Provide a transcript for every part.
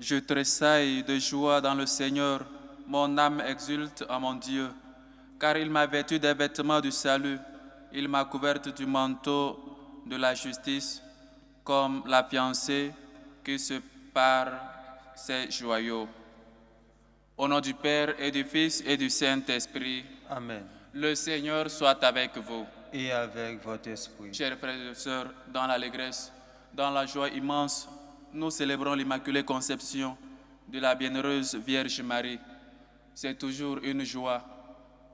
Je tressaille de joie dans le Seigneur, mon âme exulte en mon Dieu, car il m'a vêtu des vêtements du salut, il m'a couverte du manteau de la justice, comme la fiancée qui se pare ses joyaux. Au nom du Père et du Fils et du Saint-Esprit, Amen. le Seigneur soit avec vous. Et avec votre esprit. Chers frères et sœurs, dans l'allégresse, dans la joie immense, nous célébrons l'Immaculée Conception de la Bienheureuse Vierge Marie. C'est toujours une joie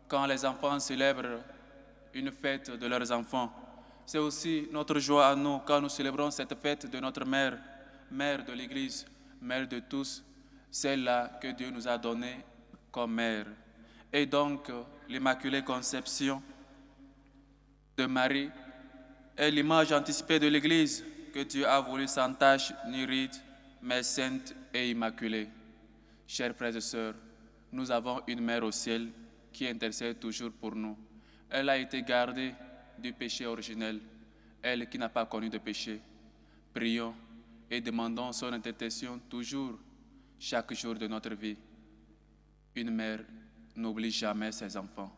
quand les enfants célèbrent une fête de leurs enfants. C'est aussi notre joie à nous quand nous célébrons cette fête de notre mère, mère de l'Église, mère de tous, celle-là que Dieu nous a donnée comme mère. Et donc, l'Immaculée Conception de Marie est l'image anticipée de l'Église que Dieu a voulu sans tache ni ride, mais sainte et immaculée. Chers frères et sœurs, nous avons une mère au ciel qui intercède toujours pour nous. Elle a été gardée du péché originel, elle qui n'a pas connu de péché. Prions et demandons son intercession toujours, chaque jour de notre vie. Une mère n'oublie jamais ses enfants.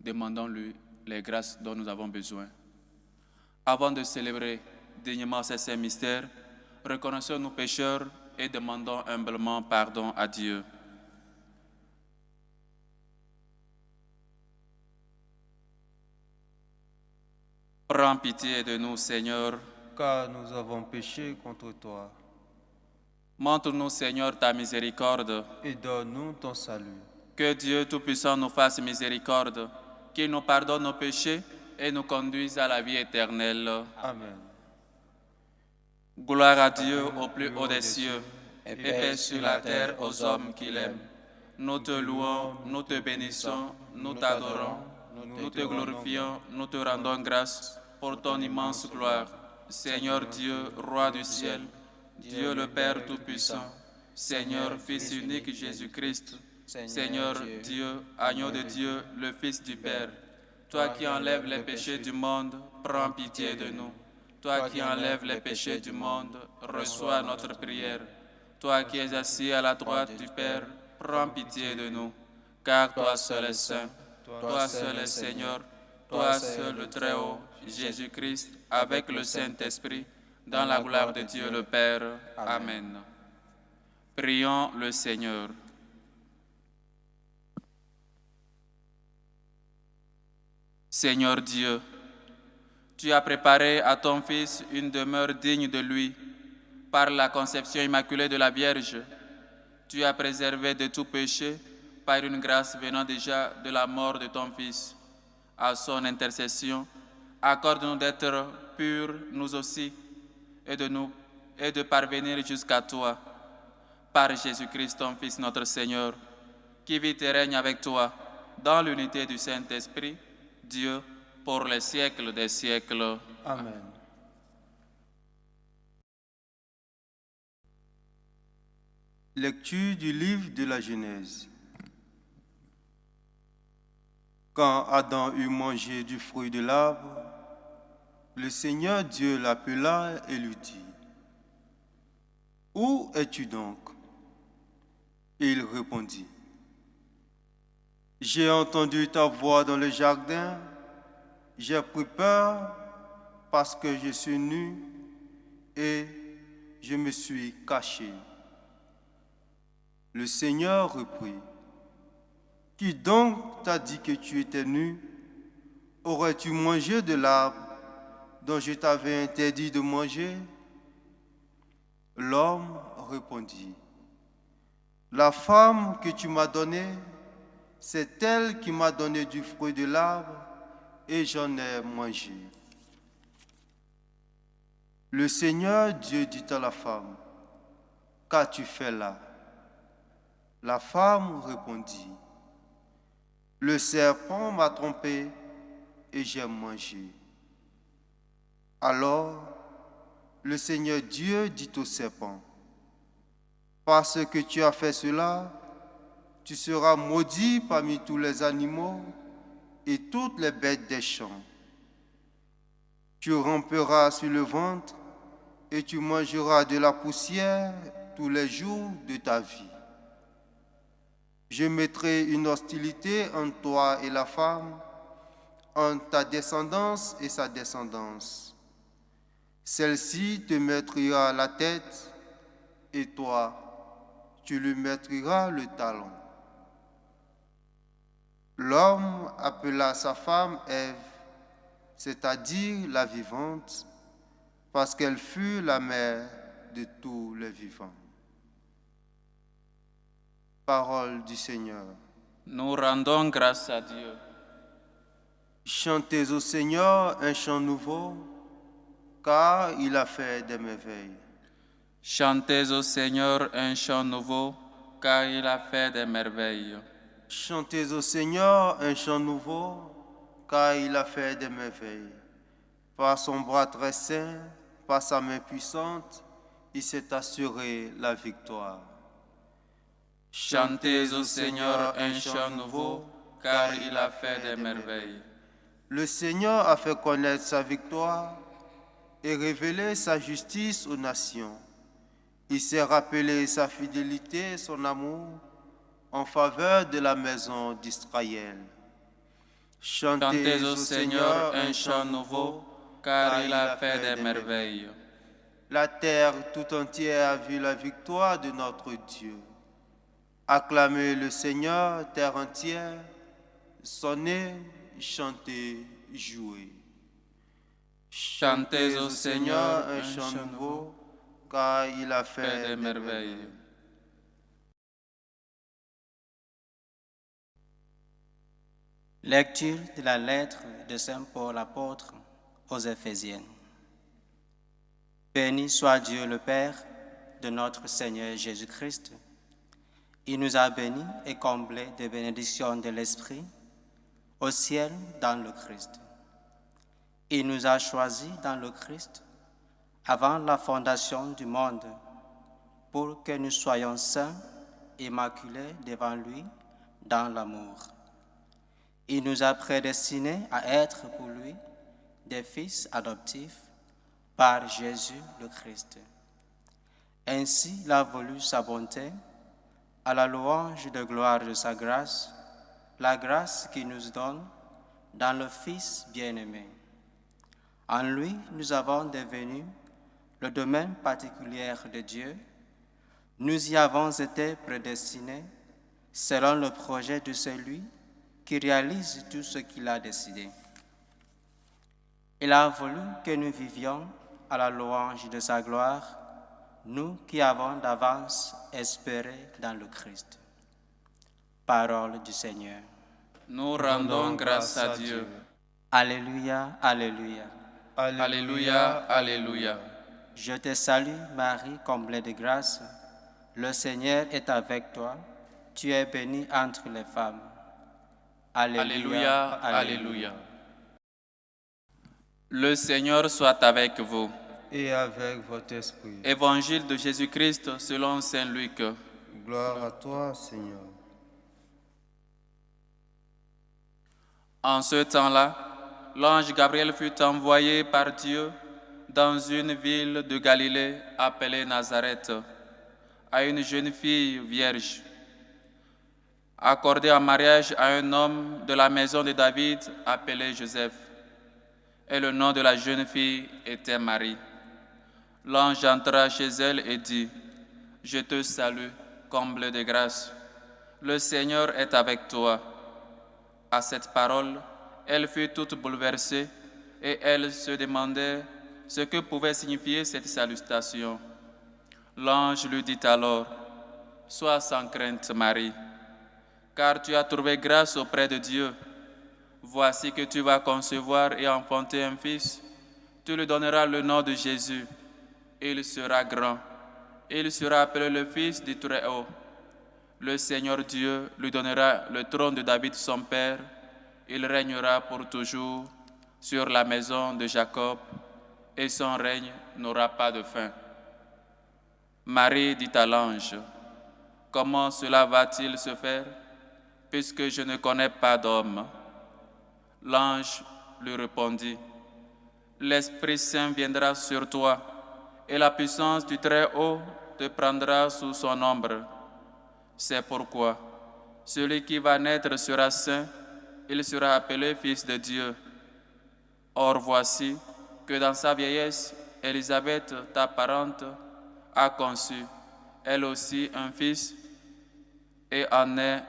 Demandons-lui les grâces dont nous avons besoin. Avant de célébrer dignement ces saints mystères, reconnaissons nos pécheurs et demandons humblement pardon à Dieu. Prends pitié de nous, Seigneur. Car nous avons péché contre toi. Montre-nous, Seigneur, ta miséricorde. Et donne-nous ton salut. Que Dieu Tout-Puissant nous fasse miséricorde, qu'il nous pardonne nos péchés et nous conduise à la vie éternelle. Amen. Gloire à Dieu au plus haut des cieux, et paix sur la terre aux hommes qu'il aime. Nous te louons, nous te bénissons, nous t'adorons, nous te glorifions, nous te rendons grâce pour ton immense gloire. Seigneur Dieu, Roi du ciel, Dieu le Père Tout-Puissant, Seigneur Fils unique Jésus-Christ, Seigneur Dieu, Agneau de Dieu, le Fils du Père, toi qui enlèves les péchés du monde, prends pitié de nous. Toi qui enlèves les péchés du monde, reçois notre prière. Toi qui es assis à la droite du Père, prends pitié de nous. Car toi seul est saint, toi seul est Seigneur, toi seul le Très-Haut, Jésus-Christ, avec le Saint-Esprit, dans la gloire de Dieu le Père. Amen. Prions le Seigneur. Seigneur Dieu, tu as préparé à ton Fils une demeure digne de lui par la conception immaculée de la Vierge. Tu as préservé de tout péché par une grâce venant déjà de la mort de ton Fils. À son intercession, accorde-nous d'être purs nous aussi et de parvenir jusqu'à toi. Par Jésus-Christ, ton Fils, notre Seigneur, qui vit et règne avec toi dans l'unité du Saint-Esprit, Dieu, pour les siècles des siècles. Amen. Lecture du livre de la Genèse. Quand Adam eut mangé du fruit de l'arbre, le Seigneur Dieu l'appela et lui dit, « Où es-tu donc » Et il répondit, « J'ai entendu ta voix dans le jardin, j'ai pris peur parce que je suis nu et je me suis caché. » Le Seigneur reprit, « Qui donc t'a dit que tu étais nu? Aurais-tu mangé de l'arbre dont je t'avais interdit de manger ?» L'homme répondit, « La femme que tu m'as donnée, c'est elle qui m'a donné du fruit de l'arbre et j'en ai mangé. » Le Seigneur Dieu dit à la femme, « Qu'as-tu fait là ?» La femme répondit, « Le serpent m'a trompé et j'ai mangé. » Alors, le Seigneur Dieu dit au serpent, « Parce que tu as fait cela, tu seras maudit parmi tous les animaux et toutes les bêtes des champs. Tu ramperas sur le ventre et tu mangeras de la poussière tous les jours de ta vie. Je mettrai une hostilité entre toi et la femme, entre ta descendance et sa descendance. Celle-ci te mettra la tête et toi, tu lui mettras le talon. L'homme appela sa femme Ève, c'est-à-dire la vivante, parce qu'elle fut la mère de tous les vivants. Parole du Seigneur. Nous rendons grâce à Dieu. Chantez au Seigneur un chant nouveau, car il a fait des merveilles. Chantez au Seigneur un chant nouveau, car il a fait des merveilles. Chantez au Seigneur un chant nouveau, car il a fait des merveilles. Par son bras très saint, par sa main puissante, il s'est assuré la victoire. Chantez au Seigneur un chant nouveau, car il a fait des merveilles. Le Seigneur a fait connaître sa victoire et révélé sa justice aux nations. Il s'est rappelé sa fidélité et son amour en faveur de la maison d'Israël. Chantez au Seigneur un chant nouveau, car il a fait des merveilles. La terre tout entière a vu la victoire de notre Dieu. Acclamez le Seigneur, terre entière, sonnez, chantez, jouez. Chantez au Seigneur un chant nouveau, car il a fait des merveilles. Lecture de la lettre de Saint Paul apôtre aux Éphésiens. Béni soit Dieu le Père de notre Seigneur Jésus-Christ. Il nous a bénis et comblés de bénédictions de l'Esprit au ciel dans le Christ. Il nous a choisis dans le Christ avant la fondation du monde pour que nous soyons saints, immaculés devant lui dans l'amour. Il nous a prédestinés à être pour lui des fils adoptifs par Jésus le Christ. Ainsi, il a voulu sa bonté, à la louange de gloire de sa grâce, la grâce qu'il nous donne dans le Fils bien-aimé. En lui, nous avons devenu le domaine particulier de Dieu. Nous y avons été prédestinés selon le projet de celui qui réalise tout ce qu'il a décidé. Il a voulu que nous vivions à la louange de sa gloire, nous qui avons d'avance espéré dans le Christ. Parole du Seigneur. Nous rendons grâce à Dieu. Alléluia, alléluia. Alléluia, alléluia. Je te salue, Marie, comblée de grâce. Le Seigneur est avec toi. Tu es bénie entre les femmes. Alléluia, alléluia. Le Seigneur soit avec vous. Et avec votre esprit. Évangile de Jésus-Christ selon saint Luc. Gloire à toi, Seigneur. En ce temps-là, l'ange Gabriel fut envoyé par Dieu dans une ville de Galilée appelée Nazareth, à une jeune fille vierge, accordée en mariage à un homme de la maison de David appelé Joseph. Et le nom de la jeune fille était Marie. L'ange entra chez elle et dit, « Je te salue, comblée de grâce. Le Seigneur est avec toi. » À cette parole, elle fut toute bouleversée et elle se demandait ce que pouvait signifier cette salutation. L'ange lui dit alors, « Sois sans crainte, Marie, car tu as trouvé grâce auprès de Dieu. Voici que tu vas concevoir et enfanter un fils. Tu lui donneras le nom de Jésus. Il sera grand. Il sera appelé le Fils du Très-Haut. Le Seigneur Dieu lui donnera le trône de David son père. Il régnera pour toujours sur la maison de Jacob, et son règne n'aura pas de fin. » Marie dit à l'ange, « Comment cela va-t-il se faire, puisque je ne connais pas d'homme ?» L'ange lui répondit, « L'Esprit Saint viendra sur toi, et la puissance du Très-Haut te prendra sous son ombre. C'est pourquoi celui qui va naître sera saint, il sera appelé Fils de Dieu. Or voici que dans sa vieillesse, Élisabeth, ta parente, a conçu, elle aussi, un fils, et en est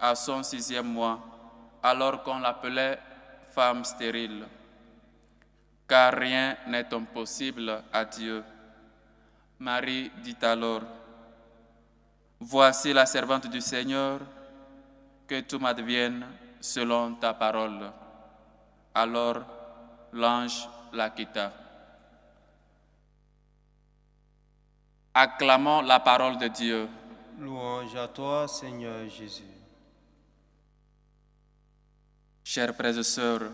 à son 6e mois, alors qu'on l'appelait femme stérile. Car rien n'est impossible à Dieu. Marie dit alors, voici la servante du Seigneur, que tout m'advienne selon ta parole. Alors l'ange la quitta. Acclamons la parole de Dieu. Louange à toi, Seigneur Jésus. Chers frères et sœurs,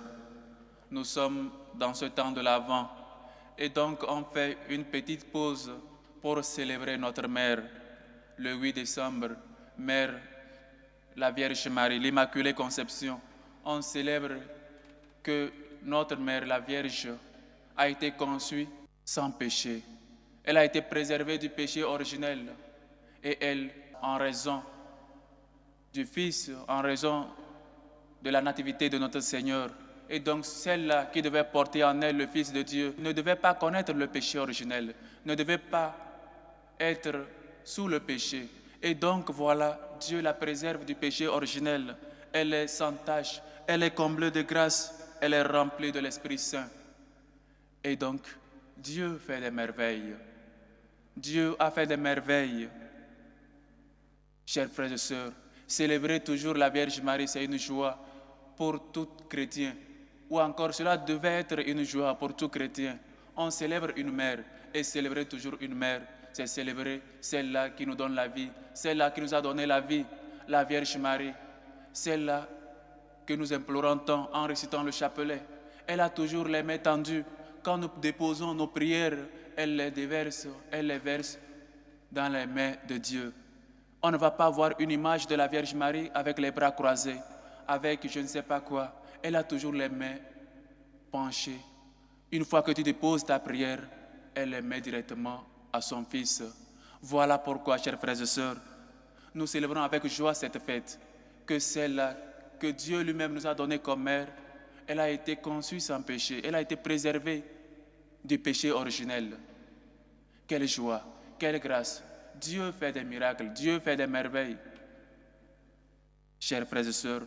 nous sommes dans ce temps de l'Avent et donc on fait une petite pause pour célébrer notre mère. Le 8 décembre, Mère, la Vierge Marie, l'Immaculée Conception, on célèbre que notre mère, la Vierge, a été conçue sans péché. Elle a été préservée du péché originel et elle, en raison du Fils, en raison de la nativité de notre Seigneur, et donc celle-là qui devait porter en elle le Fils de Dieu, ne devait pas connaître le péché originel, ne devait pas être sous le péché. Et donc voilà, Dieu la préserve du péché originel. Elle est sans tache, elle est comblée de grâce, elle est remplie de l'Esprit Saint. Et donc, Dieu fait des merveilles. Dieu a fait des merveilles. Chers frères et sœurs, célébrer toujours la Vierge Marie, c'est une joie pour tout chrétien. Ou encore, cela devait être une joie pour tout chrétien. On célèbre une mère, et célébrer toujours une mère, c'est célébrer celle-là qui nous donne la vie, celle-là qui nous a donné la vie, la Vierge Marie, celle-là que nous implorons tant en récitant le chapelet. Elle a toujours les mains tendues. Quand nous déposons nos prières, elle les déverse, elle les verse dans les mains de Dieu. On ne va pas voir une image de la Vierge Marie avec les bras croisés, avec je ne sais pas quoi. Elle a toujours les mains penchées. Une fois que tu déposes ta prière, elle les met directement à son Fils. Voilà pourquoi, chers frères et sœurs, nous célébrons avec joie cette fête, que celle-là que Dieu lui-même nous a donnée comme mère, elle a été conçue sans péché, elle a été préservée du péché originel. Quelle joie, quelle grâce. Dieu fait des miracles, Dieu fait des merveilles. Chers frères et sœurs,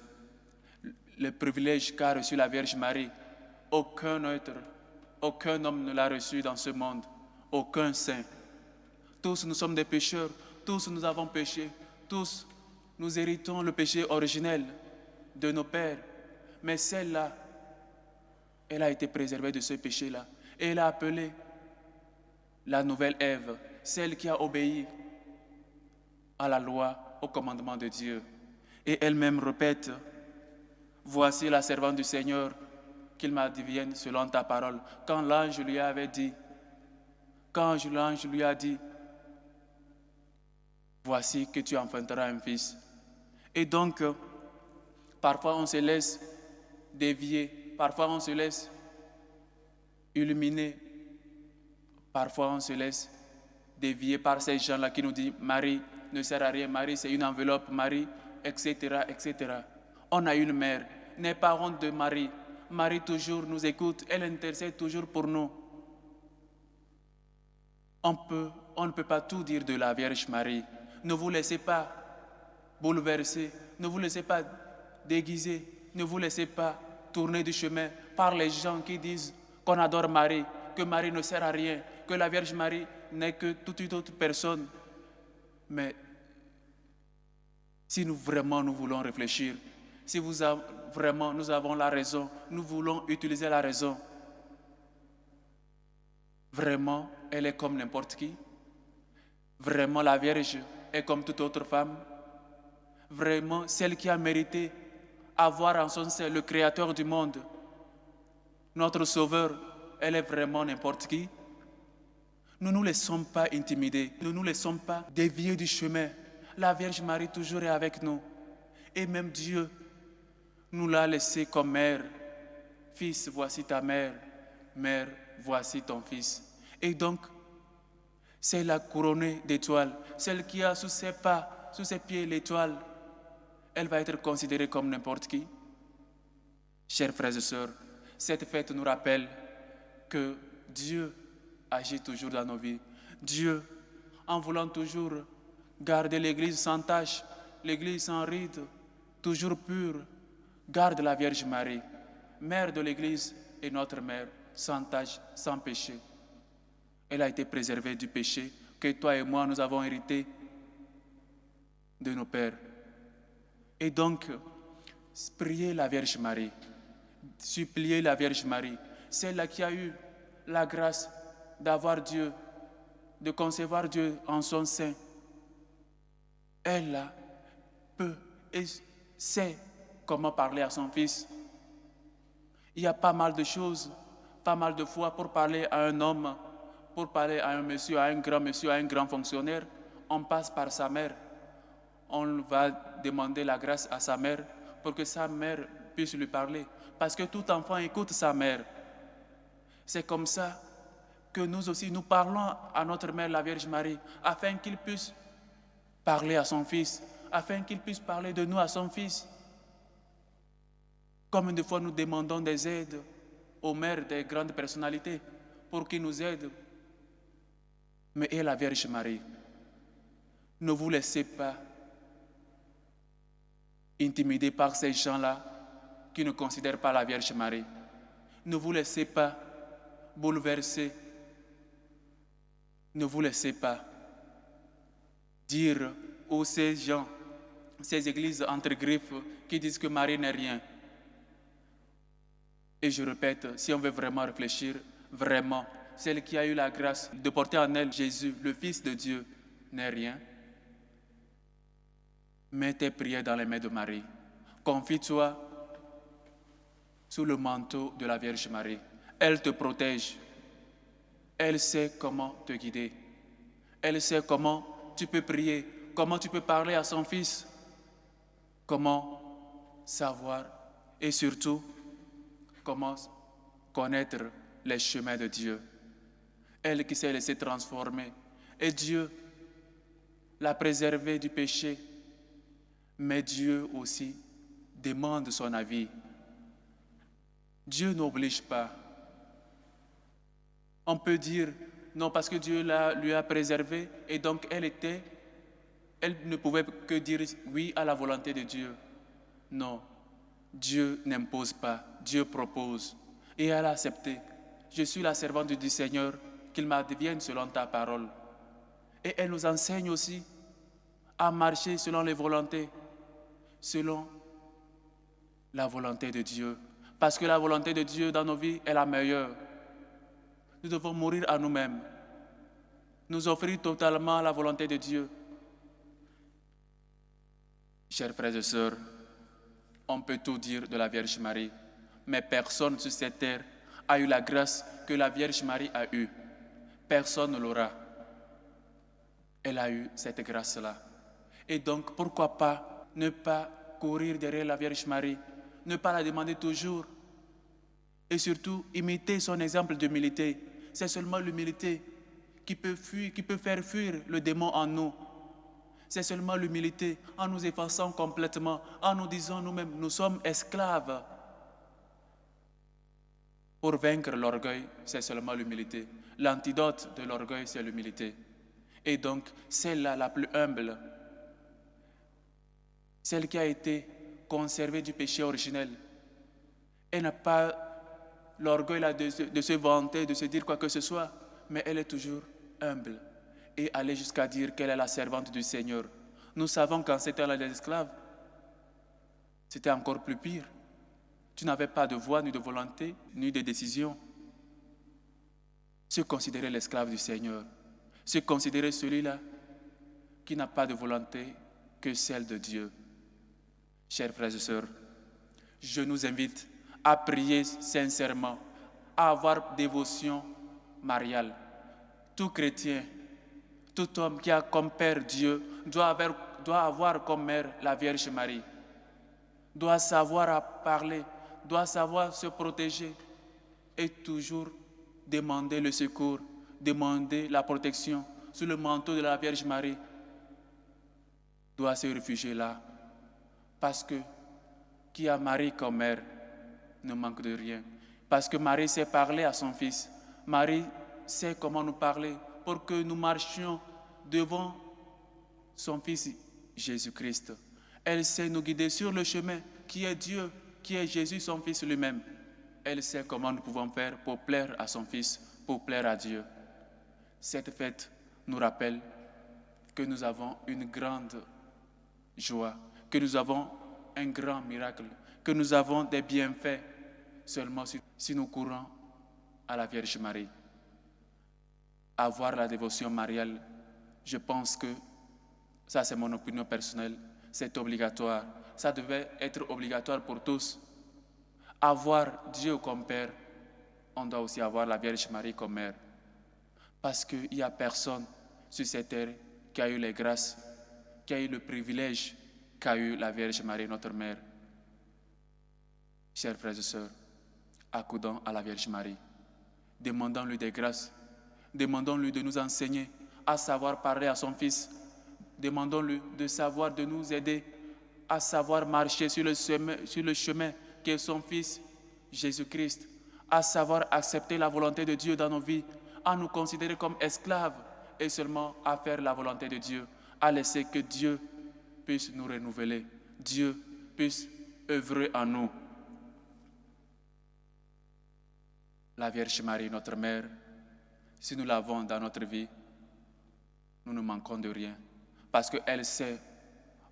le privilège qu'a reçu la Vierge Marie, aucun homme ne l'a reçu dans ce monde, aucun saint. Tous nous sommes des pécheurs, tous nous avons péché, tous nous héritons le péché originel de nos pères. Mais celle-là, elle a été préservée de ce péché-là. Et elle a appelé la nouvelle Ève, celle qui a obéi à la loi, au commandement de Dieu. Et elle-même répète, voici la servante du Seigneur, qu'il m'advienne selon ta parole. Quand l'ange lui avait dit, l'ange lui a dit, voici que tu enfanteras un fils. Et donc, parfois on se laisse dévier, parfois on se laisse illuminer, parfois on se laisse dévier par ces gens-là qui nous disent Marie ne sert à rien, Marie c'est une enveloppe, Marie, etc., etc. On a une mère, n'aie pas honte de Marie. Marie toujours nous écoute, elle intercède toujours pour nous. On ne peut pas tout dire de la Vierge Marie. Ne vous laissez pas bouleverser, ne vous laissez pas déguiser, ne vous laissez pas tourner du chemin par les gens qui disent qu'on adore Marie, que Marie ne sert à rien, que la Vierge Marie n'est que toute une autre personne. Mais si nous voulons réfléchir, si vraiment nous avons la raison, nous voulons utiliser la raison, vraiment elle est comme n'importe qui, vraiment la Vierge est comme toute autre femme, vraiment celle qui a mérité avoir en son sein le Créateur du monde, notre Sauveur, elle est vraiment n'importe qui. Nous ne nous laissons pas intimider, nous ne nous laissons pas dévier du chemin. La Vierge Marie toujours est avec nous. Et même Dieu nous l'a laissé comme mère. Fils, voici ta mère. Mère, voici ton fils. Et donc, C'est la couronnée d'étoiles. Celle qui a sous ses pas, sous ses pieds l'étoile, elle va être considérée comme n'importe qui. Chers frères et sœurs, cette fête nous rappelle que Dieu agit toujours dans nos vies. Dieu, en voulant toujours garder l'Église sans tache, l'Église sans ride, toujours pure, garde la Vierge Marie, mère de l'Église et notre mère, sans tache, sans péché. Elle a été préservée du péché que toi et moi nous avons hérité de nos pères. Et donc, priez la Vierge Marie, suppliez la Vierge Marie, celle-là qui a eu la grâce d'avoir Dieu, de concevoir Dieu en son sein. Elle peut et sait comment parler à son fils. Il y a pas mal de choses, pas mal de fois pour parler à un homme, pour parler à un monsieur, à un grand fonctionnaire, on passe par sa mère. On va demander la grâce à sa mère pour que sa mère puisse lui parler. Parce que tout enfant écoute sa mère. C'est comme ça que nous aussi, nous parlons à notre mère, la Vierge Marie, afin qu'il puisse parler à son fils, afin qu'il puisse parler de nous à son fils. Combien de fois nous demandons des aides aux mères des grandes personnalités pour qu'ils nous aident. Mais et la Vierge Marie, ne vous laissez pas intimider par ces gens-là qui ne considèrent pas la Vierge Marie. Ne vous laissez pas bouleverser. Ne vous laissez pas dire aux ces gens, ces églises entre griffes qui disent que Marie n'est rien. Et je répète, si on veut vraiment réfléchir, vraiment, celle qui a eu la grâce de porter en elle Jésus, le Fils de Dieu, n'est rien. Mets tes prières dans les mains de Marie. Confie-toi sous le manteau de la Vierge Marie. Elle te protège. Elle sait comment te guider. Elle sait comment tu peux prier, comment tu peux parler à son fils, comment savoir et surtout comment connaître les chemins de Dieu. Elle qui s'est laissée transformer. Et Dieu l'a préservée du péché. Mais Dieu aussi demande son avis. Dieu n'oblige pas. On peut dire non parce que Dieu lui a préservé et donc elle ne pouvait que dire oui à la volonté de Dieu. Non, Dieu n'impose pas, Dieu propose. Et elle a accepté. Je suis la servante du Seigneur, qu'il m'advienne selon ta parole. Et elle nous enseigne aussi à marcher selon les volontés, selon la volonté de Dieu. Parce que la volonté de Dieu dans nos vies est la meilleure. Nous devons mourir à nous-mêmes, nous offrir totalement la volonté de Dieu. Chers frères et sœurs, on peut tout dire de la Vierge Marie, mais personne sur cette terre a eu la grâce que la Vierge Marie a eue. Personne ne l'aura. Elle a eu cette grâce-là. Et donc, pourquoi pas ne pas courir derrière la Vierge Marie, ne pas la demander toujours, et surtout imiter son exemple d'humilité. C'est seulement l'humilité qui peut faire fuir le démon en nous. C'est seulement l'humilité, en nous effaçant complètement, en nous disant nous-mêmes, nous sommes esclaves. Pour vaincre l'orgueil, c'est seulement l'humilité. L'antidote de l'orgueil, c'est l'humilité. Et donc, celle-là, la plus humble, celle qui a été conservée du péché originel, elle n'a pas l'orgueil là de se vanter, de se dire quoi que ce soit, mais elle est toujours humble et aller jusqu'à dire qu'elle est la servante du Seigneur. Nous savons qu'en ces temps-là des esclaves, c'était encore plus pire. Tu n'avais pas de voix, ni de volonté, ni de décision. Se considérer l'esclave du Seigneur, se considérer celui-là qui n'a pas de volonté que celle de Dieu. Chers frères et sœurs, je nous invite à prier sincèrement, à avoir dévotion mariale. Tout chrétien, tout homme qui a comme Père Dieu doit avoir comme mère la Vierge Marie, doit savoir parler, doit savoir se protéger et toujours demander le secours, demander la protection, sous le manteau de la Vierge Marie, doit se réfugier là. Parce que qui a Marie comme mère ne manque de rien. Parce que Marie sait parler à son Fils. Marie sait comment nous parler pour que nous marchions devant son Fils Jésus-Christ. Elle sait nous guider sur le chemin qui est Dieu, qui est Jésus, son Fils lui-même. Elle sait comment nous pouvons faire pour plaire à son Fils, pour plaire à Dieu. Cette fête nous rappelle que nous avons une grande joie, que nous avons un grand miracle, que nous avons des bienfaits seulement si nous courons à la Vierge Marie. Avoir la dévotion mariale, je pense que, ça c'est mon opinion personnelle, c'est obligatoire. Ça devait être obligatoire pour tous. Avoir Dieu comme Père, on doit aussi avoir la Vierge Marie comme mère. Parce qu'il n'y a personne sur cette terre qui a eu les grâces, qui a eu le privilège qu'a eu la Vierge Marie, notre mère. Chers frères et sœurs, accoudons à la Vierge Marie. Demandons-lui des grâces. Demandons-lui de nous enseigner à savoir parler à son Fils. Demandons-lui de nous aider à savoir marcher sur le chemin qui est son Fils, Jésus-Christ, à savoir accepter la volonté de Dieu dans nos vies, à nous considérer comme esclaves et seulement à faire la volonté de Dieu, à laisser que Dieu puisse nous renouveler, Dieu puisse œuvrer en nous. La Vierge Marie, notre mère, si nous l'avons dans notre vie, nous ne manquons de rien, parce qu'elle sait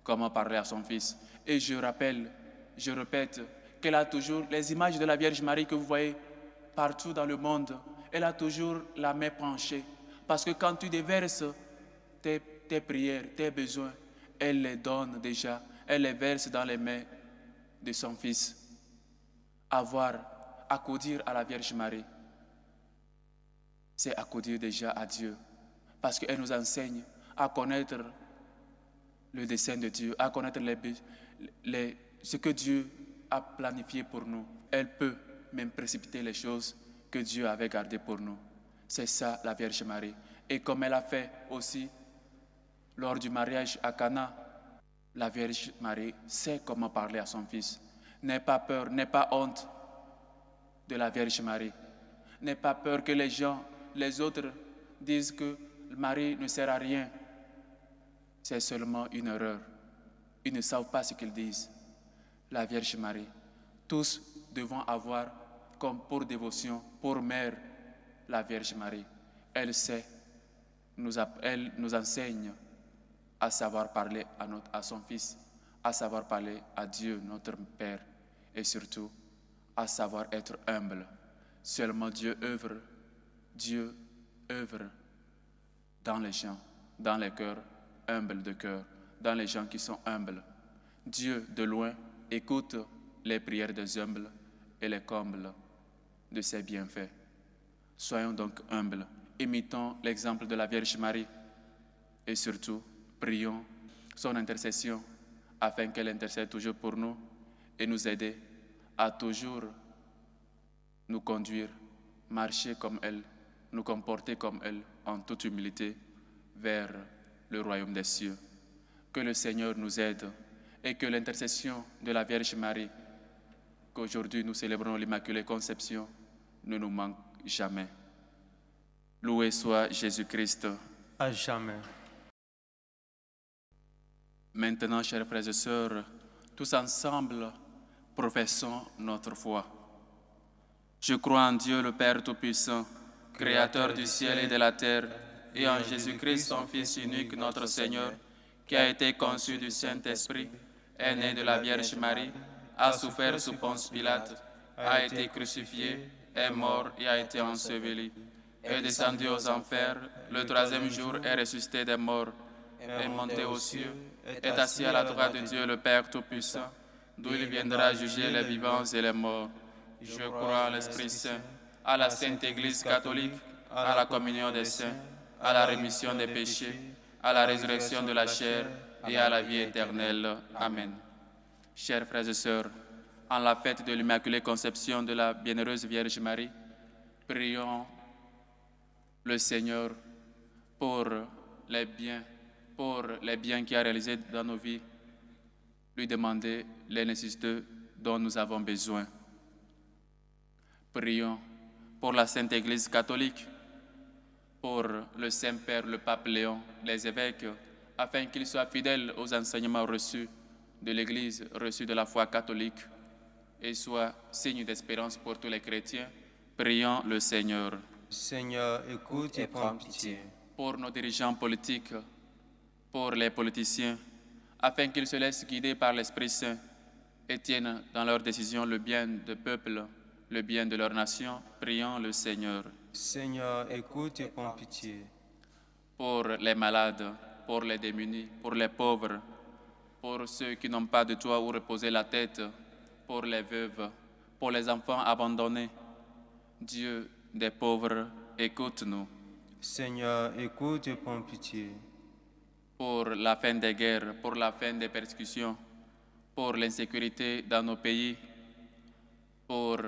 comment parler à son Fils. Et je répète, qu'elle a toujours les images de la Vierge Marie que vous voyez partout dans le monde. Elle a toujours la main penchée. Parce que quand tu déverses tes prières, tes besoins, elle les donne déjà. Elle les verse dans les mains de son Fils. Accoudir à la Vierge Marie, c'est accoudir déjà à Dieu. Parce qu'elle nous enseigne à connaître le dessein de Dieu, à connaître ce que Dieu a planifié pour nous. Elle peut même précipiter les choses que Dieu avait gardées pour nous. C'est ça la Vierge Marie. Et comme elle a fait aussi lors du mariage à Cana, la Vierge Marie sait comment parler à son Fils. N'aie pas peur, n'aie pas honte de la Vierge Marie. N'aie pas peur que les autres disent que Marie ne sert à rien. C'est seulement une erreur. Ils ne savent pas ce qu'ils disent. La Vierge Marie, tous devons avoir comme pour dévotion, pour mère, la Vierge Marie. Elle nous enseigne à savoir parler à son Fils, à savoir parler à Dieu, notre Père, et surtout à savoir être humble. Seulement Dieu œuvre dans les gens, dans les cœurs humbles de cœur, dans les gens qui sont humbles. Dieu, de loin, écoute les prières des humbles et les comble de ses bienfaits. Soyons donc humbles, imitons l'exemple de la Vierge Marie et surtout, prions son intercession afin qu'elle intercède toujours pour nous et nous aider à toujours nous conduire, marcher comme elle, nous comporter comme elle en toute humilité vers le royaume des cieux. Que le Seigneur nous aide et que l'intercession de la Vierge Marie, qu'aujourd'hui nous célébrons l'Immaculée Conception, ne nous manque jamais. Loué soit Jésus-Christ. À jamais. Maintenant, chers frères et sœurs, tous ensemble, professons notre foi. Je crois en Dieu le Père Tout-Puissant, Créateur du ciel et de la terre, et en Jésus-Christ, son Fils unique, notre Seigneur, qui a été conçu du Saint-Esprit, est né de la Vierge Marie, a souffert sous Ponce Pilate, a été crucifié, est mort et a été enseveli, est descendu aux enfers, le troisième jour est ressuscité des morts, est monté aux cieux, est assis à la droite de Dieu le Père Tout-Puissant, d'où il viendra juger les vivants et les morts. Je crois en l'Esprit Saint, à la Sainte Église catholique, à la communion des saints, à la rémission des péchés, à la résurrection de la chair et à la vie éternelle. Amen. Chers frères et sœurs, en la fête de l'Immaculée Conception de la Bienheureuse Vierge Marie, prions le Seigneur pour les biens qu'il a réalisés dans nos vies, lui demander les nécessités dont nous avons besoin. Prions pour la Sainte Église catholique, pour le Saint-Père, le Pape Léon, les évêques, afin qu'ils soient fidèles aux enseignements reçus de l'Église, reçus de la foi catholique, et soient signe d'espérance pour tous les chrétiens. Prions le Seigneur. Seigneur, écoute et prends pitié. Pour nos dirigeants politiques, pour les politiciens, afin qu'ils se laissent guider par l'Esprit Saint et tiennent dans leurs décisions le bien du peuple, le bien de leur nation. Prions le Seigneur. Seigneur, écoute et prends pitié. Pour les malades, pour les démunis, pour les pauvres, pour ceux qui n'ont pas de toit où reposer la tête, pour les veuves, pour les enfants abandonnés. Dieu des pauvres, écoute-nous. Seigneur, écoute et prends pitié. Pour la fin des guerres, pour la fin des persécutions, pour l'insécurité dans nos pays, pour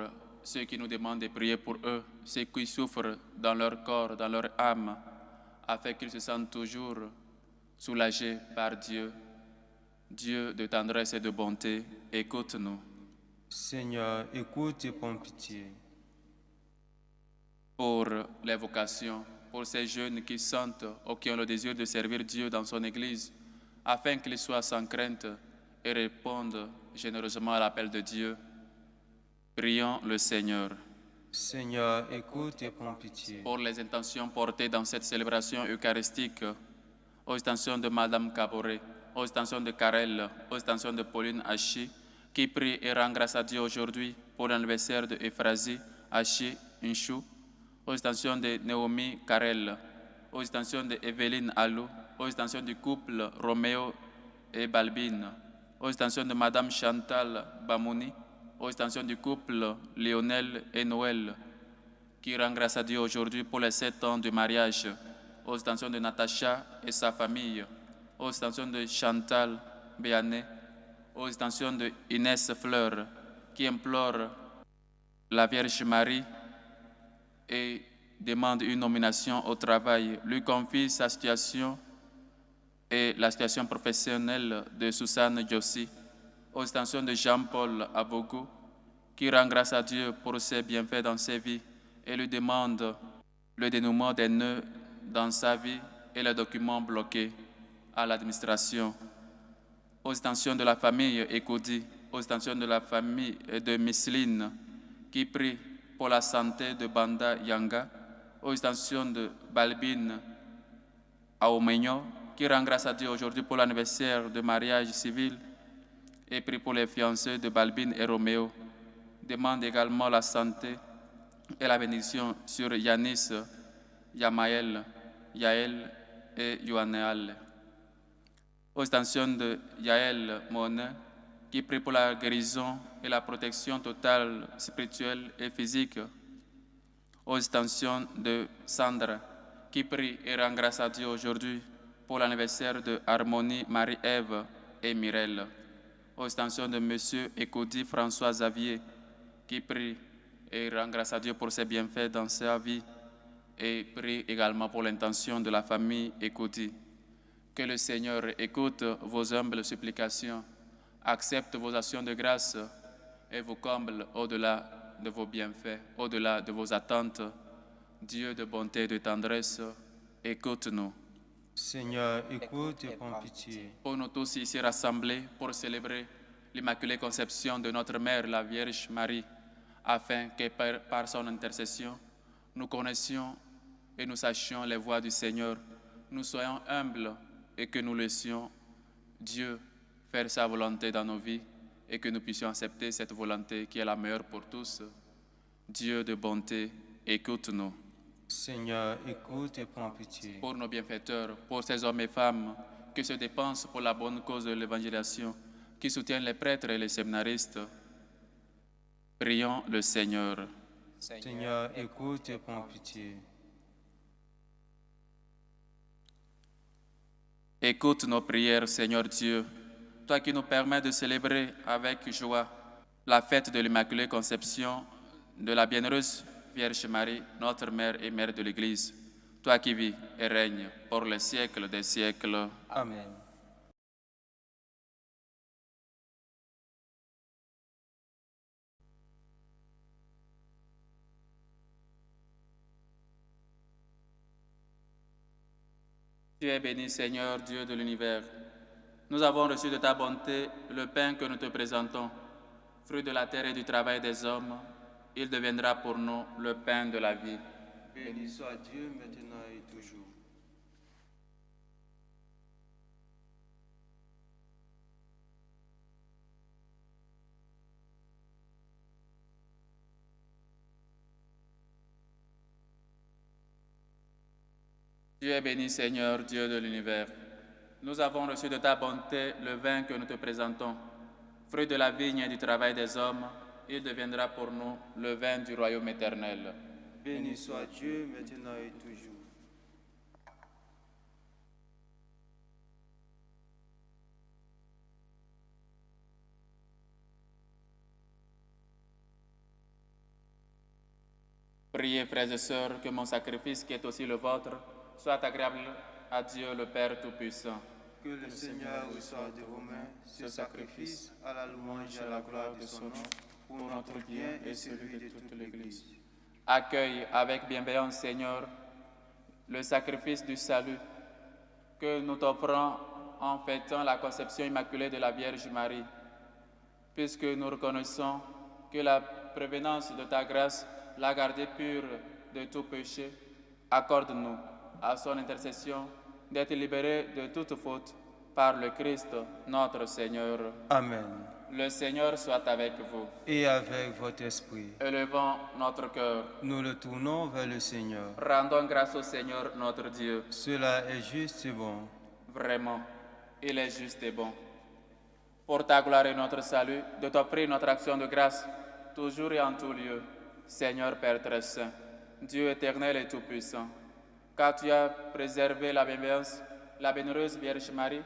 ceux qui nous demandent de prier pour eux, ceux qui souffrent dans leur corps, dans leur âme, afin qu'ils se sentent toujours soulagés par Dieu. Dieu de tendresse et de bonté, écoute-nous. Seigneur, écoute et prends pitié. Pour les vocations, pour ces jeunes qui sentent ou qui ont le désir de servir Dieu dans son Église, afin qu'ils soient sans crainte et répondent généreusement à l'appel de Dieu. Prions le Seigneur. Seigneur, écoute et prends pitié. Pour les intentions portées dans cette célébration eucharistique, aux intentions de Madame Caboret, aux intentions de Karel, aux intentions de Pauline Hachi, qui prie et rend grâce à Dieu aujourd'hui pour l'anniversaire de Ephrasie Hachi Inchou, aux intentions de Naomi Karel, aux intentions de Evelyne Alou, aux intentions du couple Roméo et Balbine, aux intentions de Madame Chantal Bamouni, aux intentions du couple Lionel et Noël, qui rend grâce à Dieu aujourd'hui pour les 7 ans de mariage, aux intentions de Natacha et sa famille, aux intentions de Chantal Béanet, aux intentions de Inès Fleur, qui implore la Vierge Marie et demande une nomination au travail, lui confie sa situation et la situation professionnelle de Susanne Jossi, aux intentions de Jean-Paul Abougou, qui rend grâce à Dieu pour ses bienfaits dans ses vies et lui demande le dénouement des nœuds dans sa vie et les documents bloqués à l'administration. Aux intentions de la famille Ekoudi, aux intentions de la famille de Misseline, qui prie pour la santé de Banda Yanga, aux intentions de Balbine Aomeigno, qui rend grâce à Dieu aujourd'hui pour l'anniversaire de mariage civil, et prie pour les fiancés de Balbine et Roméo. Demande également la santé et la bénédiction sur Yanis, Yamaël, Yaël et Yoannéal. Aux intentions de Yaël Monet, qui prie pour la guérison et la protection totale spirituelle et physique. Aux intentions de Sandra, qui prie et rend grâce à Dieu aujourd'hui pour l'anniversaire de Harmonie, Marie-Ève et Mirelle. Aux intentions de Monsieur Ekoudi François Xavier, qui prie et rend grâce à Dieu pour ses bienfaits dans sa vie, et prie également pour l'intention de la famille Ekoudi. Que le Seigneur écoute vos humbles supplications, accepte vos actions de grâce et vous comble au-delà de vos bienfaits, au-delà de vos attentes. Dieu de bonté et de tendresse, écoute-nous. Seigneur, écoute et prends pitié. Pour nous tous ici rassemblés pour célébrer l'Immaculée Conception de notre Mère, la Vierge Marie, afin que par son intercession, nous connaissions et nous sachions les voies du Seigneur, nous soyons humbles et que nous laissions Dieu faire sa volonté dans nos vies et que nous puissions accepter cette volonté qui est la meilleure pour tous. Dieu de bonté, écoute-nous. Seigneur, écoute et prends pitié. Pour nos bienfaiteurs, pour ces hommes et femmes qui se dépensent pour la bonne cause de l'évangélisation, qui soutiennent les prêtres et les séminaristes, prions le Seigneur. Seigneur, écoute et prends pitié. Écoute nos prières, Seigneur Dieu, toi qui nous permets de célébrer avec joie la fête de l'Immaculée Conception de la Bienheureuse Vierge Marie, notre Mère et Mère de l'Église. toi qui vis et règnes pour les siècles des siècles. Amen. Tu es béni, Seigneur, Dieu de l'univers. Nous avons reçu de ta bonté le pain que nous te présentons, fruit de la terre et du travail des hommes. Il deviendra pour nous le pain de la vie. Béni soit Dieu maintenant et toujours. Tu es béni, Seigneur, Dieu de l'univers. Nous avons reçu de ta bonté le vin que nous te présentons, fruit de la vigne et du travail des hommes. Il deviendra pour nous le vin du royaume éternel. Béni soit Dieu maintenant et toujours. Priez, frères et sœurs, que mon sacrifice, qui est aussi le vôtre, soit agréable à Dieu le Père Tout-Puissant. Que le Seigneur reçoive de vos mains ce sacrifice à la louange et à la gloire de son nom, pour notre bien et celui de toute l'Église. Accueille avec bienveillance, Seigneur, le sacrifice du salut que nous t'offrons en fêtant la conception immaculée de la Vierge Marie, puisque nous reconnaissons que la prévenance de ta grâce l'a gardée pure de tout péché. Accorde-nous, à son intercession, d'être libérés de toute faute par le Christ, notre Seigneur. Amen. Le Seigneur soit avec vous. Et avec votre esprit, Élevons notre cœur. nous le tournons vers le Seigneur. Rendons grâce au Seigneur notre Dieu. Cela est juste et bon. Vraiment, il est juste et bon. Pour ta gloire et notre salut, de t'offrir notre action de grâce, toujours et en tout lieu, Seigneur Père très saint, Dieu éternel et tout-puissant, car tu as préservé la bienveillance, la bienheureuse Vierge Marie,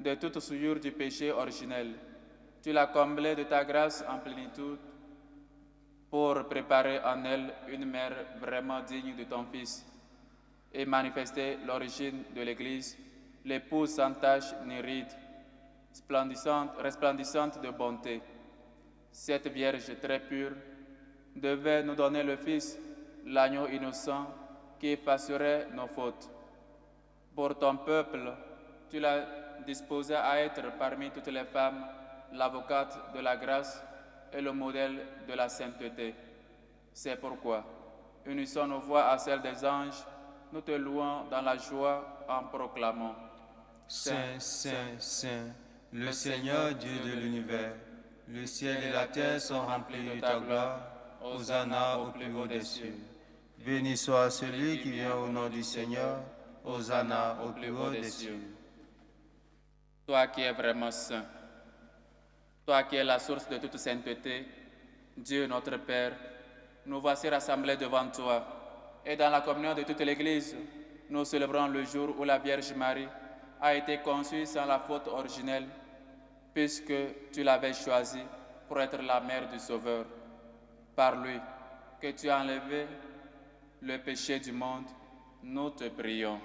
de toute souillure du péché originel. Tu l'as comblée de ta grâce en plénitude pour préparer en elle une mère vraiment digne de ton Fils et manifester l'origine de l'Église, l'épouse sans tache ni ride, resplendissante de bonté. Cette Vierge très pure devait nous donner le Fils, l'agneau innocent qui effacerait nos fautes. Pour ton peuple, tu l'as disposé à être parmi toutes les femmes l'avocate de la grâce et le modèle de la sainteté. C'est pourquoi, unissons nos voix à celles des anges, nous te louons dans la joie en proclamant: Saint, Saint, Saint, le Seigneur Dieu de l'univers, le ciel et la terre sont remplis de ta gloire. Hosanna au plus haut des cieux. Béni soit celui qui vient au nom du Seigneur. Hosanna au plus haut des cieux. Toi qui es vraiment saint, toi qui es la source de toute sainteté, Dieu notre Père, nous voici rassemblés devant toi, et dans la communion de toute l'Église, nous célébrons le jour où la Vierge Marie a été conçue sans la faute originelle, puisque tu l'avais choisie pour être la mère du Sauveur. Par lui, que tu as enlevé le péché du monde, nous te prions.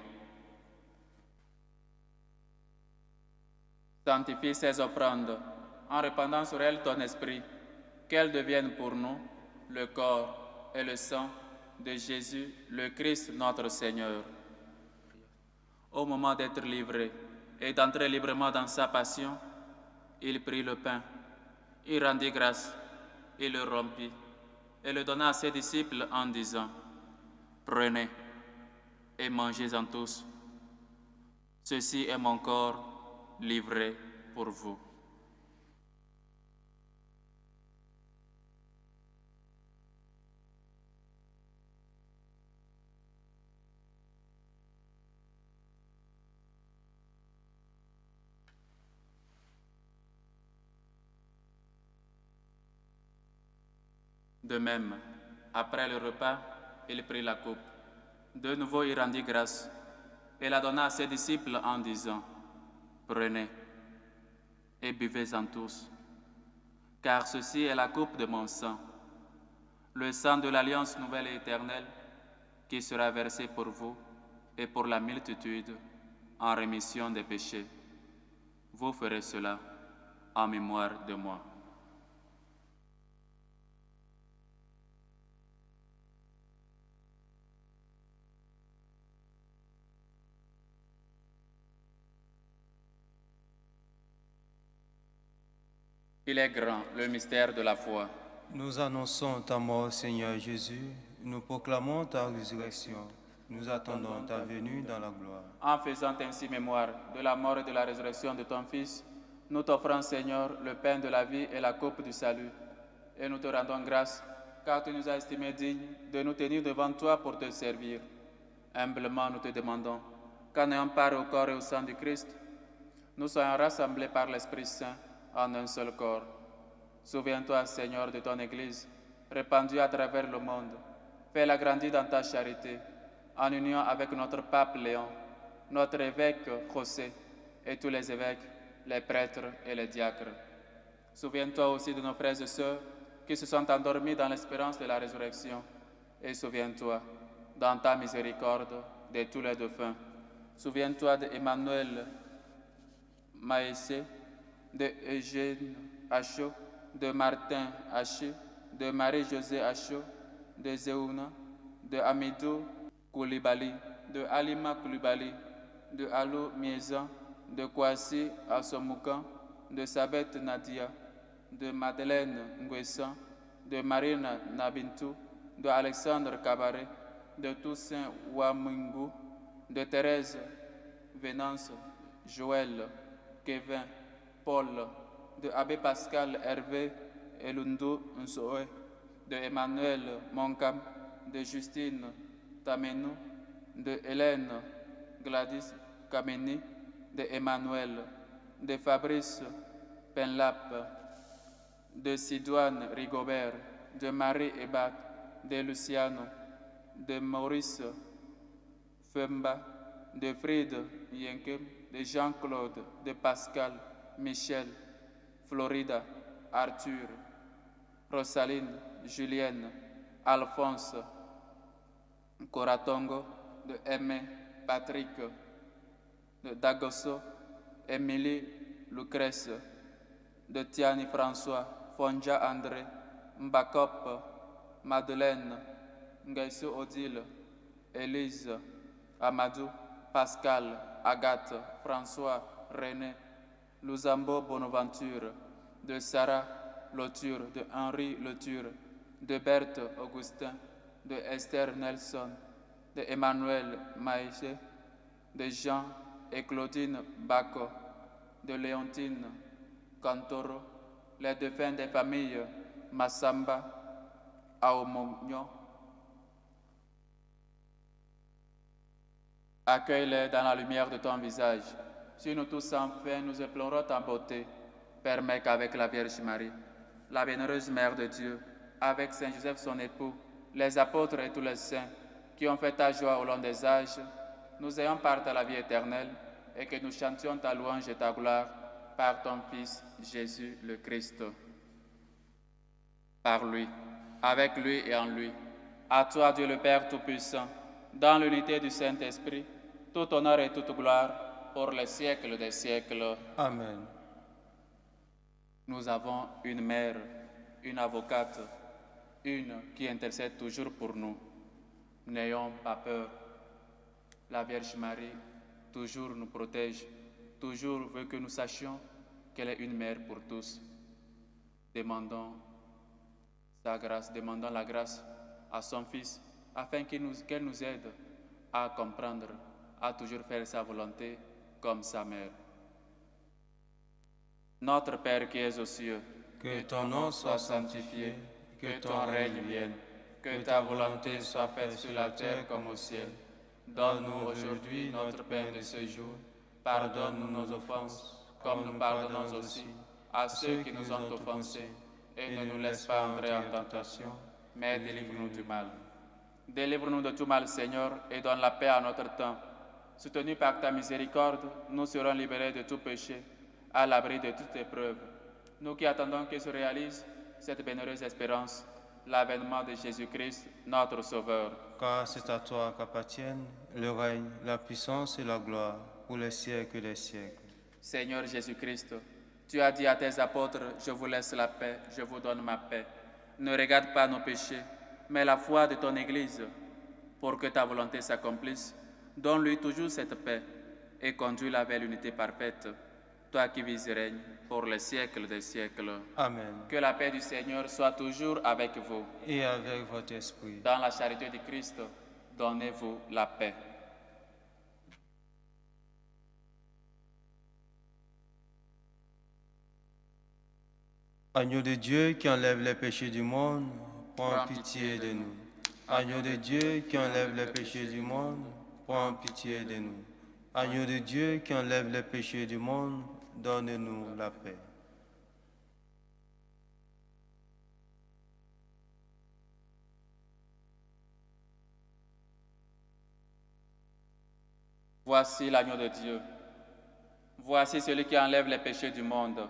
Sanctifie ces offrandes en répandant sur elles ton esprit, qu'elles deviennent pour nous le corps et le sang de Jésus, le Christ notre Seigneur. Au moment d'être livré et d'entrer librement dans sa passion, il prit le pain, il rendit grâce, il le rompit et le donna à ses disciples en disant: Prenez et mangez-en tous. Ceci est mon corps livré pour vous. De même, après le repas, il prit la coupe. De nouveau, il rendit grâce et la donna à ses disciples en disant: Prenez et buvez-en tous, car ceci est la coupe de mon sang, le sang de l'alliance nouvelle et éternelle, qui sera versé pour vous et pour la multitude en rémission des péchés. Vous ferez cela en mémoire de moi. Il est grand, le mystère de la foi. Nous annonçons ta mort, Seigneur Jésus. Nous proclamons ta résurrection. Nous attendons ta venue dans la gloire. En faisant ainsi mémoire de la mort et de la résurrection de ton Fils, nous t'offrons, Seigneur, le pain de la vie et la coupe du salut. Et nous te rendons grâce, car tu nous as estimés dignes de nous tenir devant toi pour te servir. Humblement, nous te demandons qu'en ayant part au corps et au sang du Christ, nous soyons rassemblés par l'Esprit Saint en un seul corps. Souviens-toi, Seigneur, de ton Église, répandue à travers le monde. Fais-la grandir dans ta charité, en union avec notre pape Léon, notre évêque José et tous les évêques, les prêtres et les diacres. Souviens-toi aussi de nos frères et sœurs qui se sont endormis dans l'espérance de la résurrection. Et souviens-toi, dans ta miséricorde, de tous les défunts. Souviens-toi d'Emmanuel Maessé, de Eugène Achot, de Martin Haché, de Marie-Josée Achot, de Zéouna, de Amidou Koulibaly, de Alima Koulibaly, de Alou Miezan, de Kwasi Assomoukan, de Sabet Nadia, de Madeleine Nguessan, de Marina Nabintou, de Alexandre Cabaret, de Toussaint Ouamungu, de Thérèse Venance, Joël, Kevin, Paul, de Abbé Pascal Hervé Elundu Nsoe, de Emmanuel Monkam, de Justine Tamenou, de Hélène Gladys Kameni, de Emmanuel, de Fabrice Penlap, de Sidoine Rigobert, de Marie Ebat, de Luciano, de Maurice Femba, de Friede Yenkem, de Jean-Claude, de Pascal, Michel, Florida, Arthur, Rosaline, Julienne, Alphonse, Koratongo, de Aimé, Patrick, de Dagosso, Émilie Lucrèce, de Tiani François, Fonja André, Mbakop, Madeleine, Ngaiso Odile, Élise, Amadou, Pascal, Agathe, François, René, Luzambo Bonaventure, de Sarah Loture, de Henri Loture, de Berthe Augustin, de Esther Nelson, de Emmanuel Maïché, de Jean et Claudine Bacco, de Léontine Cantoro, les défunts des familles Massamba, Aomogno. Accueille-les dans la lumière de ton visage. Si nous tous enfin nous implorons ta beauté, permets qu'avec la Vierge Marie, la bienheureuse Mère de Dieu, avec Saint Joseph son époux, les apôtres et tous les saints qui ont fait ta joie au long des âges, nous ayons part à la vie éternelle et que nous chantions ta louange et ta gloire par ton Fils Jésus le Christ. Par lui, avec lui et en lui, à toi Dieu le Père Tout-Puissant, dans l'unité du Saint-Esprit, tout honneur et toute gloire pour les siècles des siècles. Amen. Nous avons une mère, une avocate, une qui intercède toujours pour nous. N'ayons pas peur. La Vierge Marie toujours nous protège, toujours veut que nous sachions qu'elle est une mère pour tous. Demandons sa grâce, demandons la grâce à son Fils afin qu'elle nous aide à comprendre, à toujours faire sa volonté comme sa mère. Notre Père qui es aux cieux, Que ton nom soit sanctifié, que ton règne vienne, que ta volonté soit faite sur la terre comme au ciel. Donne-nous aujourd'hui notre pain de ce jour. Pardonne-nous nos offenses, comme nous pardonnons aussi à ceux qui nous ont offensés. Et ne nous laisse pas entrer en tentation, mais délivre-nous du mal. Délivre-nous de tout mal, Seigneur, et donne la paix à notre temps. Soutenus par ta miséricorde, nous serons libérés de tout péché, à l'abri de toute épreuve. Nous qui attendons que se réalise cette bienheureuse espérance, l'avènement de Jésus-Christ, notre Sauveur. Car c'est à toi qu'appartiennent le règne, la puissance et la gloire pour les siècles des siècles. Seigneur Jésus-Christ, tu as dit à tes apôtres, je vous laisse la paix, je vous donne ma paix. Ne regarde pas nos péchés, mais la foi de ton Église. Pour que ta volonté s'accomplisse, donne-lui toujours cette paix et conduis-la vers l'unité parfaite, toi qui vis et règnes pour les siècles des siècles. Amen. Que la paix du Seigneur soit toujours avec vous. Et avec votre esprit. Dans la charité du Christ, donnez-vous la paix. Agneau de Dieu qui enlève les péchés du monde, prends pitié de nous. Agneau de Dieu qui enlève les péchés du monde, prends pitié de nous. Agneau de Dieu qui enlève les péchés du monde, donne-nous la paix. Voici l'agneau de Dieu. Voici celui qui enlève les péchés du monde.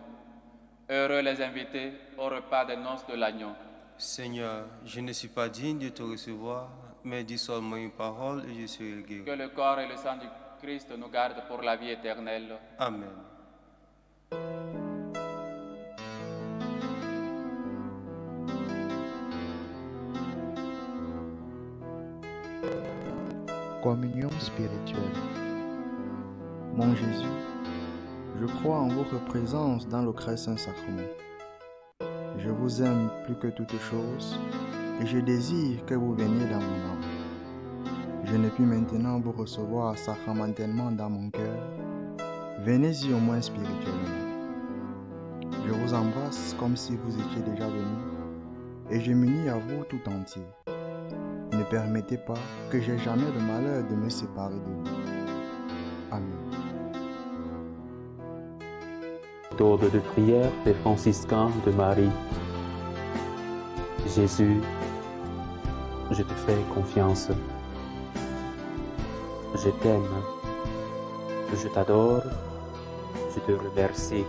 Heureux les invités au repas des noces de l'agneau. Seigneur, je ne suis pas digne de te recevoir, mais dis seulement une parole et je serai guéri. Que le corps et le sang du Christ nous gardent pour la vie éternelle. Amen. Communion spirituelle. Mon Jésus, je crois en votre présence dans le très saint sacrement. Je vous aime plus que toute chose et je désire que vous veniez dans mon âme. Je ne puis maintenant vous recevoir sacramentellement dans mon cœur. Venez-y au moins spirituellement. Je vous embrasse comme si vous étiez déjà venu et je m'unis à vous tout entier. Ne permettez pas que j'aie jamais le malheur de me séparer de vous. Amen. Méthode de prière des franciscains de Marie. Jésus, je te fais confiance. Je t'aime. Je t'adore. Je te remercie.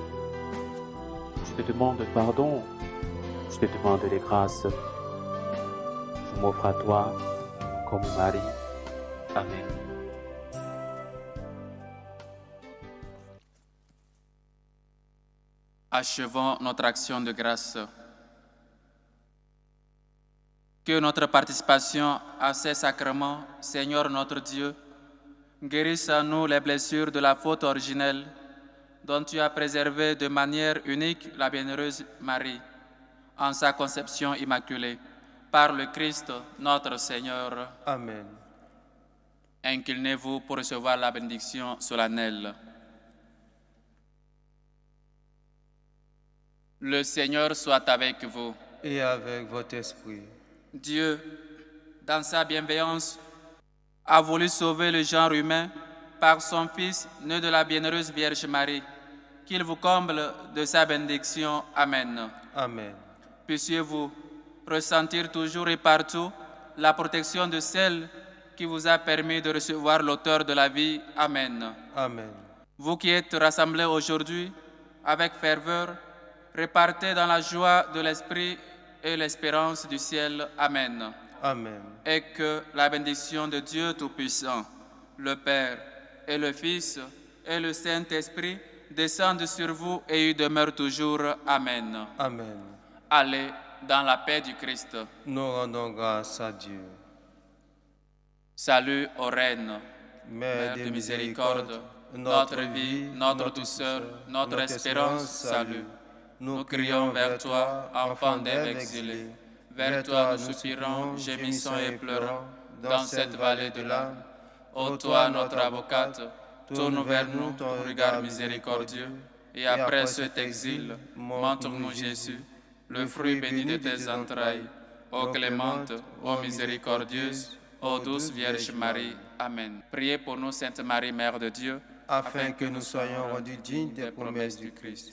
Je te demande pardon. Je te demande des grâces. Je m'offre à toi comme Marie. Amen. Achevons notre action de grâce. Que notre participation à ces sacrements, Seigneur notre Dieu, guérisse en nous les blessures de la faute originelle dont tu as préservé de manière unique la bienheureuse Marie en sa conception immaculée. Par le Christ, notre Seigneur. Amen. Inclinez-vous pour recevoir la bénédiction solennelle. Le Seigneur soit avec vous. Et avec votre esprit. Dieu, dans sa bienveillance, a voulu sauver le genre humain par son Fils, né de la bienheureuse Vierge Marie. Qu'il vous comble de sa bénédiction. Amen. Amen. Puissiez-vous ressentir toujours et partout la protection de celle qui vous a permis de recevoir l'auteur de la vie. Amen. Amen. Vous qui êtes rassemblés aujourd'hui avec ferveur, repartez dans la joie de l'Esprit et l'espérance du ciel. Amen. Amen. Et que la bénédiction de Dieu Tout-Puissant, le Père et le Fils et le Saint-Esprit descendent sur vous et y demeurent toujours. Amen. Amen. Allez dans la paix du Christ. Nous rendons grâce à Dieu. Salut aux reines, Mère Mère de miséricorde, notre vie, notre douceur, notre espérance, salut. Nous crions vers toi, enfant d'Ève exilée. Vers toi nous soupirons, gémissons et pleurons dans cette vallée de larmes. Ô toi, notre avocate, tourne vers nous ton regard miséricordieux, et après cet exil, montre-nous Jésus, le fruit béni de tes entrailles. Ô clémente, ô miséricordieuse, ô douce Vierge Marie. Amen. Priez pour nous, Sainte Marie, Mère de Dieu, afin que nous soyons rendus dignes des promesses du Christ.